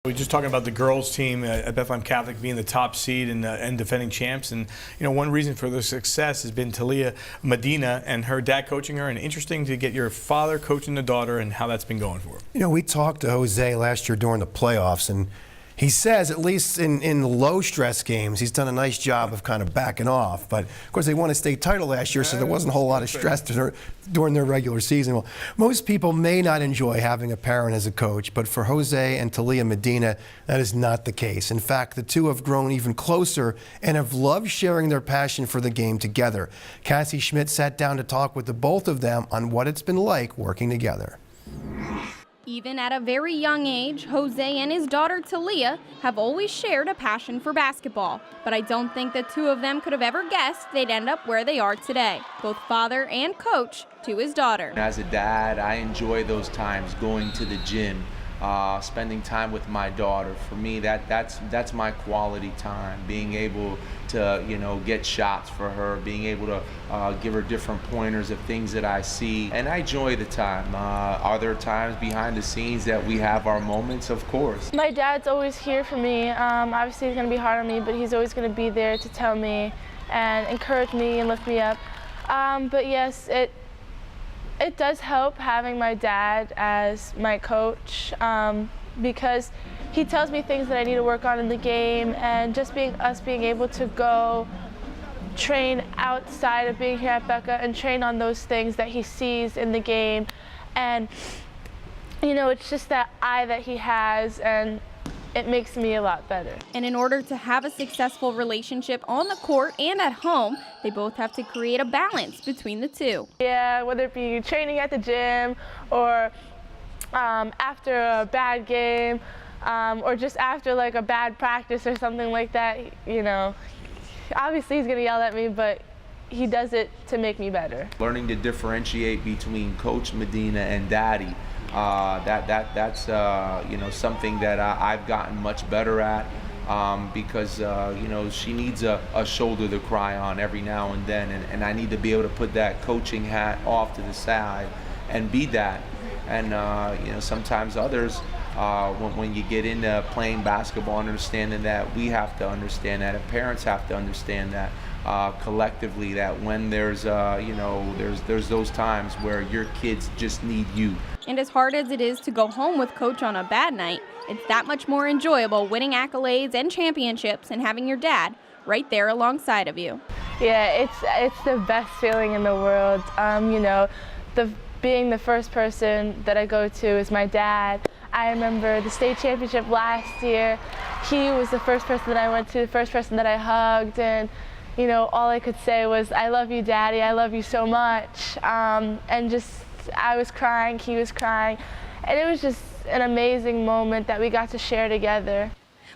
We're just talking about the girls team at Bethlehem Catholic being the top seed and defending champs. And, you know, one reason for their success has been Taliyah, Medina, and her dad coaching her. And interesting to get your father coaching the daughter and how that's been going for her. You know, we talked to Jose last year during the playoffs, and he says, at least in low stress games, he's done a nice job of kind of backing off. But of course, they won a state title last year, so there wasn't a whole lot of stress during their regular season. Well, most people may not enjoy having a parent as a coach, but for Jose and Taliyah Medina, that is not the case. In fact, the two have grown even closer and have loved sharing their passion for the game together. Cassie Schmidt sat down to talk with the both of them on what it's been like working together. Even at a very young age, Jose and his daughter Taliyah have always shared a passion for basketball. But I don't think the two of them could have ever guessed they'd end up where they are today, both father and coach to his daughter. As a dad, I enjoy those times going to the gym, spending time with my daughter. For me, that's my quality time, being able to, you know, get shots for her, being able to give her different pointers of things that I see, and I enjoy the time. Are there times behind the scenes that we have our moments? Of course. My dad's always here for me. Obviously he's going to be hard on me, but he's always going to be there to tell me and encourage me and lift me up. But yes, it does help having my dad as my coach, because he tells me things that I need to work on in the game, and just us being able to go train outside of being here at Becca and train on those things that he sees in the game. And, you know, it's just that eye that he has, and it makes me a lot better. And in order to have a successful relationship on the court and at home, they both have to create a balance between the two. Yeah, whether it be training at the gym or after a bad game, or just after like a bad practice or something like that, you know, obviously he's gonna yell at me, but he does it to make me better. Learning to differentiate between Coach Medina and Daddy, that's you know, something that I've gotten much better at, because you know, she needs a shoulder to cry on every now and then, and I need to be able to put that coaching hat off to the side and be that. And you know, sometimes others, when you get into playing basketball and understanding that, we have to understand that, and parents have to understand that collectively, that when there's you know, there's those times where your kids just need you. And as hard as it is to go home with coach on a bad night, it's that much more enjoyable winning accolades and championships and having your dad right there alongside of you. Yeah, it's the best feeling in the world. You know, being the first person that I go to is my dad. I remember the state championship last year. He was the first person that I went to, the first person that I hugged, and you know, all I could say was, "I love you, Daddy. I love you so much." And just, I was crying, he was crying, and it was just an amazing moment that we got to share together.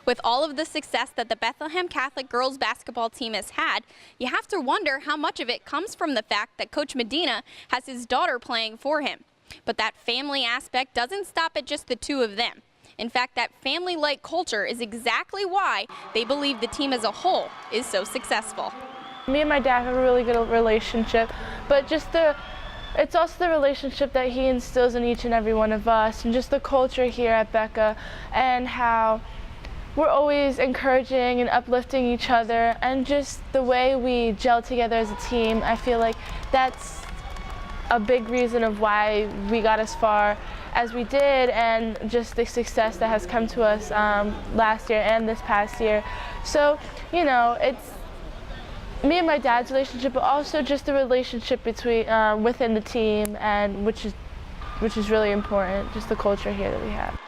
With all of the success that the Bethlehem Catholic girls basketball team has had, you have to wonder how much of it comes from the fact that Coach Medina has his daughter playing for him. But that family aspect doesn't stop at just the two of them. In fact, that family-like culture is exactly why they believe the team as a whole is so successful. Me and my dad have a really good relationship, but just it's also the relationship that he instills in each and every one of us, and just the culture here at Becca, and how we're always encouraging and uplifting each other, and just the way we gel together as a team. I feel like that's a big reason of why we got as far as we did, and just the success that has come to us last year and this past year. So, you know, it's me and my dad's relationship, but also just the relationship between within the team, and which is really important, just the culture here that we have.